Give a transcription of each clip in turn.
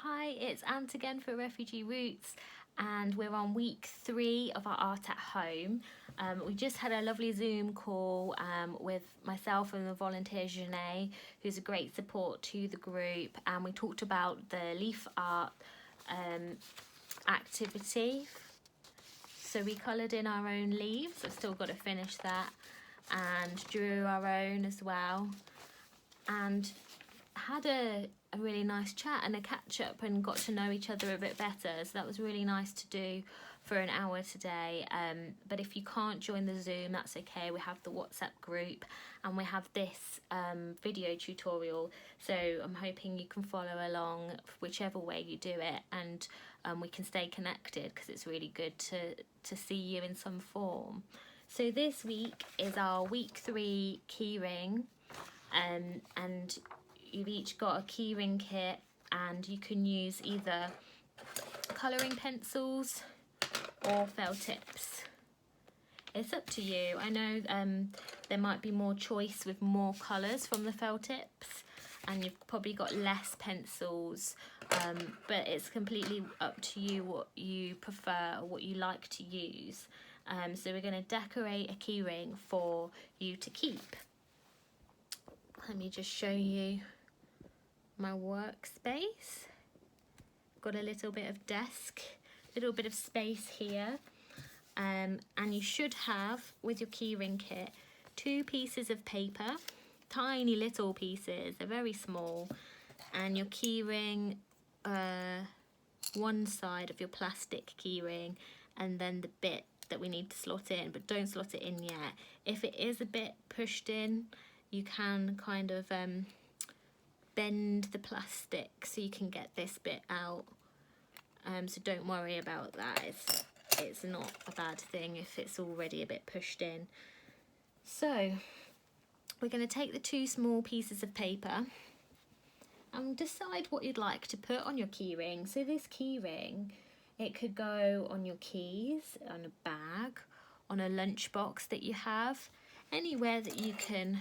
Hi, it's Ant again for Refugee Roots, and we're on week 3 of our Art at Home. We just had a lovely Zoom call with myself and the volunteer Janae, who's a great support to the group, and we talked about the leaf art activity. So we coloured in our own leaves. I've still got to finish that, and drew our own as well, and had a really nice chat and a catch up and got to know each other a bit better. So that was really nice to do for an hour today. But if you can't join the Zoom, that's okay. We have the WhatsApp group and we have this video tutorial. So I'm hoping you can follow along whichever way you do it, and we can stay connected because it's really good to see you in some form. So this week is our week 3 keyring, and you've each got a keyring kit, and you can use either colouring pencils or felt tips. It's up to you. I know there might be more choice with more colours from the felt tips, and you've probably got less pencils, but it's completely up to you what you prefer or what you like to use. So we're going to decorate a keyring for you to keep. Let me just show you my workspace. Got a little bit of desk, little bit of space here, and you should have with your keyring kit 2 pieces of paper, tiny little pieces, they're very small, and your keyring, one side of your plastic keyring, and then the bit that we need to slot in, but don't slot it in yet. If it is a bit pushed in, you can kind of bend the plastic so you can get this bit out, so don't worry about that. It's not a bad thing if it's already a bit pushed in. So we're going to take the 2 small pieces of paper and decide what you'd like to put on your keyring. So this keyring, it could go on your keys, on a bag, on a lunchbox that you have, anywhere that you can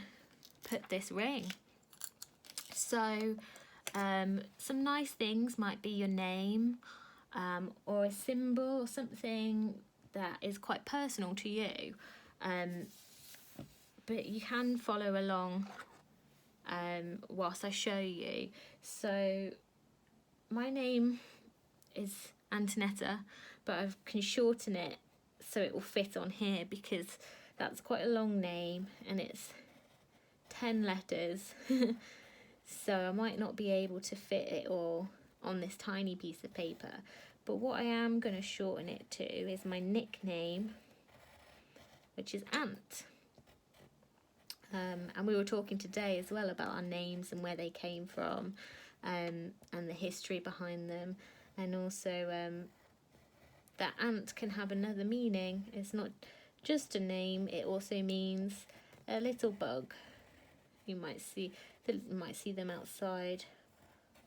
put this ring. So some nice things might be your name, or a symbol or something that is quite personal to you, but you can follow along whilst I show you. So my name is Antonetta, but I can shorten it so it will fit on here because that's quite a long name and it's 10 letters. So I might not be able to fit it all on this tiny piece of paper, but what I am going to shorten it to is my nickname, which is Ant. And we were talking today as well about our names and where they came from, and the history behind them, and also that ant can have another meaning. It's not just a name, it also means a little bug. You might see them outside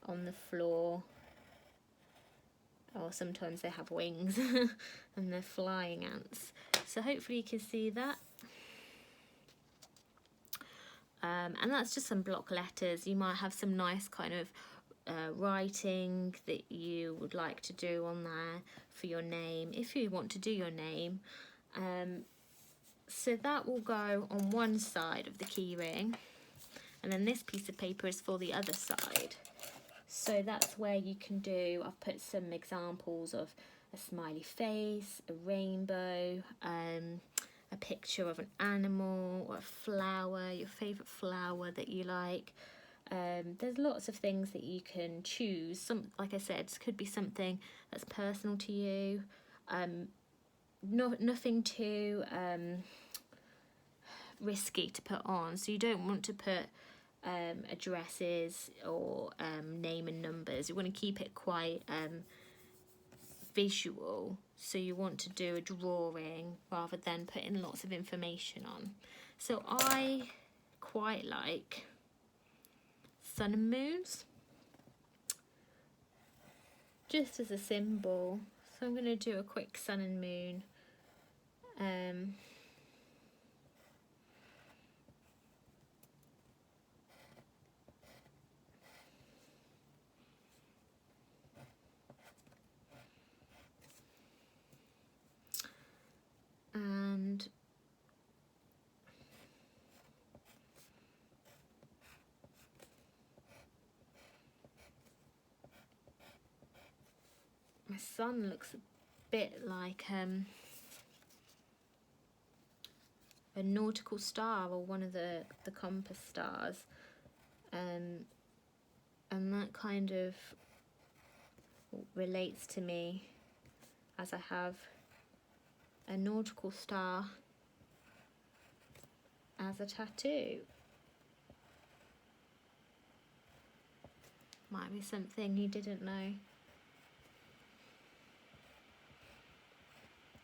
on the floor, or sometimes they have wings and they're flying ants. So hopefully you can see that. And that's just some block letters. You might have some nice kind of writing that you would like to do on there for your name, if you want to do your name. So that will go on one side of the keyring, and then this piece of paper is for the other side. So that's where you can do, I've put some examples of a smiley face, a rainbow, a picture of an animal or a flower, your favourite flower that you like. There's lots of things that you can choose. Some, like I said, it could be something that's personal to you. Nothing too risky to put on. So you don't want to put addresses or name and numbers. You want to keep it quite visual, so you want to do a drawing rather than putting lots of information on. So I quite like sun and moons just as a symbol, so I'm going to do a quick sun and moon. my sun looks a bit like a nautical star, or one of the compass stars, and that kind of relates to me, as I have a nautical star as a tattoo. Might be something you didn't know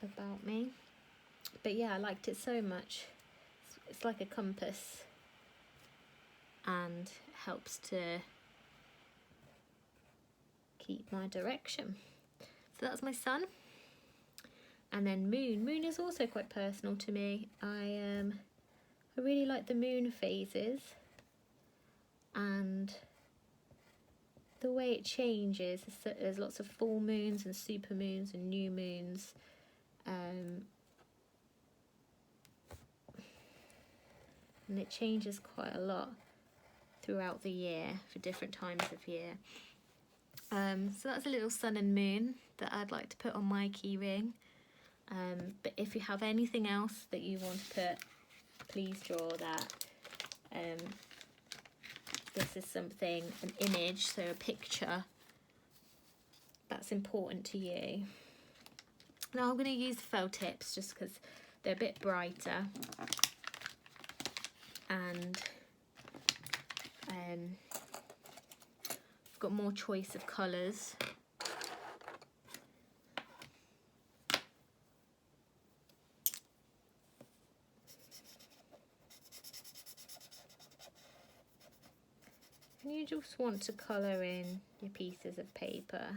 about me. But yeah, I liked it so much. It's like a compass and helps to keep my direction. So that's my sun. And then moon. Moon is also quite personal to me. I really like the moon phases and the way it changes. There's lots of full moons and super moons and new moons. And it changes quite a lot throughout the year for different times of year. So that's a little sun and moon that I'd like to put on my key ring. But if you have anything else that you want to put, please draw that. This is something, an image, so a picture that's important to you. Now I'm going to use the felt tips just because they're a bit brighter, and I've got more choice of colours. And you just want to colour in your pieces of paper.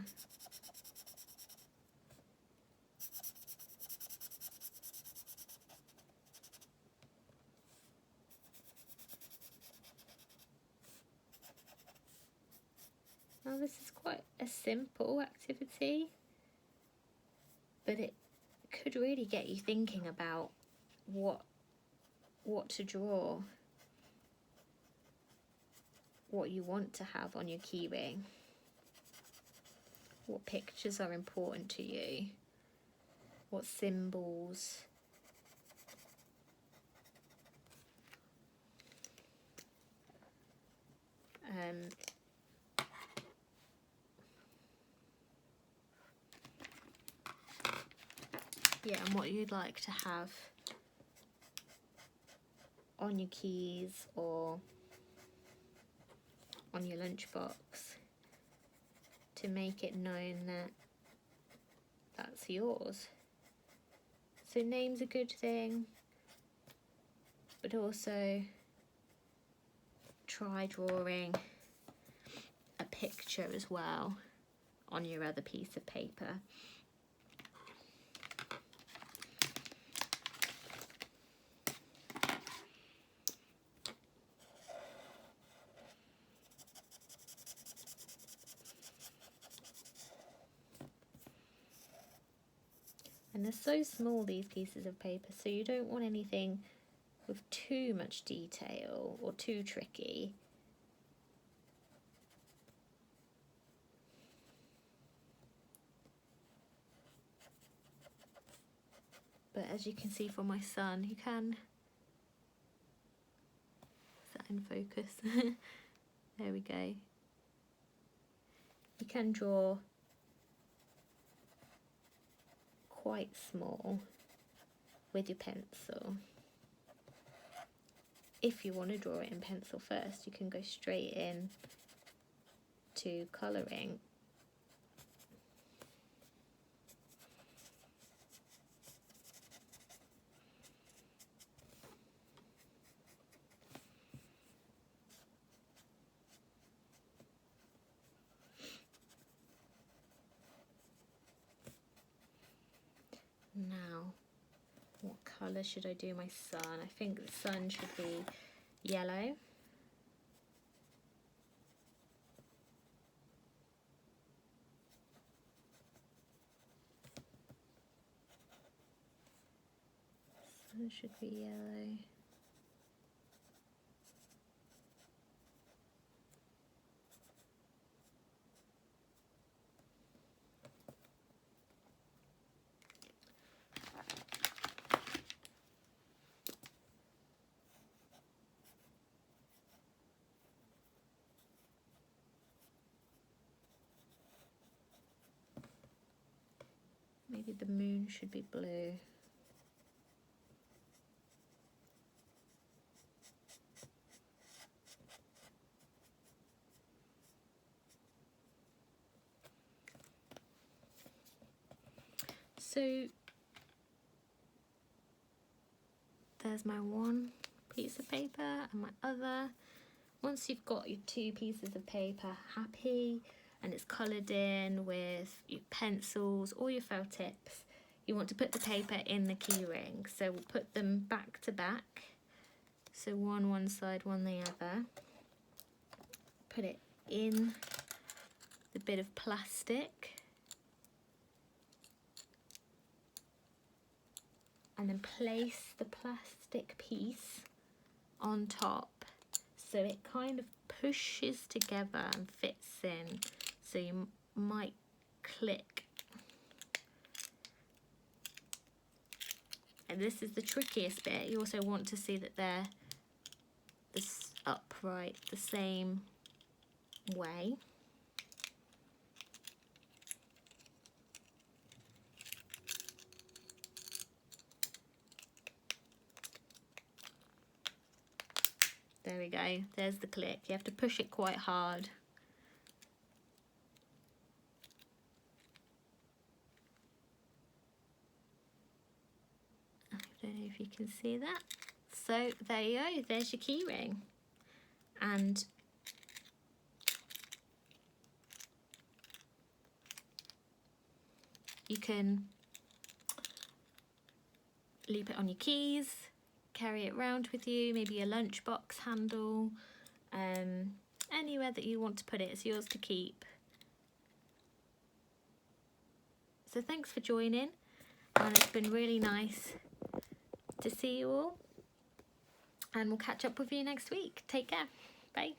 Now this is quite a simple activity, but it could really get you thinking about what to draw, what you want to have on your keyring, what pictures are important to you, what symbols. Yeah, and what you'd like to have on your keys or on your lunchbox to make it known that that's yours. So name's a good thing, but also try drawing a picture as well on your other piece of paper. And they're so small, these pieces of paper, so you don't want anything with too much detail or too tricky. But as you can see from my sun, you can... Is that in focus? There we go. You can draw quite small with your pencil. If you want to draw it in pencil first, you can go straight in to colouring. Now, what colour should I do my sun? I think the sun should be yellow. Sun should be yellow. Maybe the moon should be blue. So there's my one piece of paper and my other. Once you've got your two pieces of paper happy and it's coloured in with your pencils or your felt tips, you want to put the paper in the key ring. So we'll put them back to back. So one side, one the other. Put it in the bit of plastic. And then place the plastic piece on top so it kind of pushes together and fits in. So you might click. And this is the trickiest bit. You also want to see that they're upright the same way. There we go, there's the click. You have to push it quite hard. I don't know if you can see that. So there you go, there's your key ring. And you can loop it on your keys, carry it around with you, maybe a lunchbox handle, anywhere that you want to put it, it's yours to keep. So thanks for joining, and it's been really nice to see you all, and we'll catch up with you next week. Take care, bye.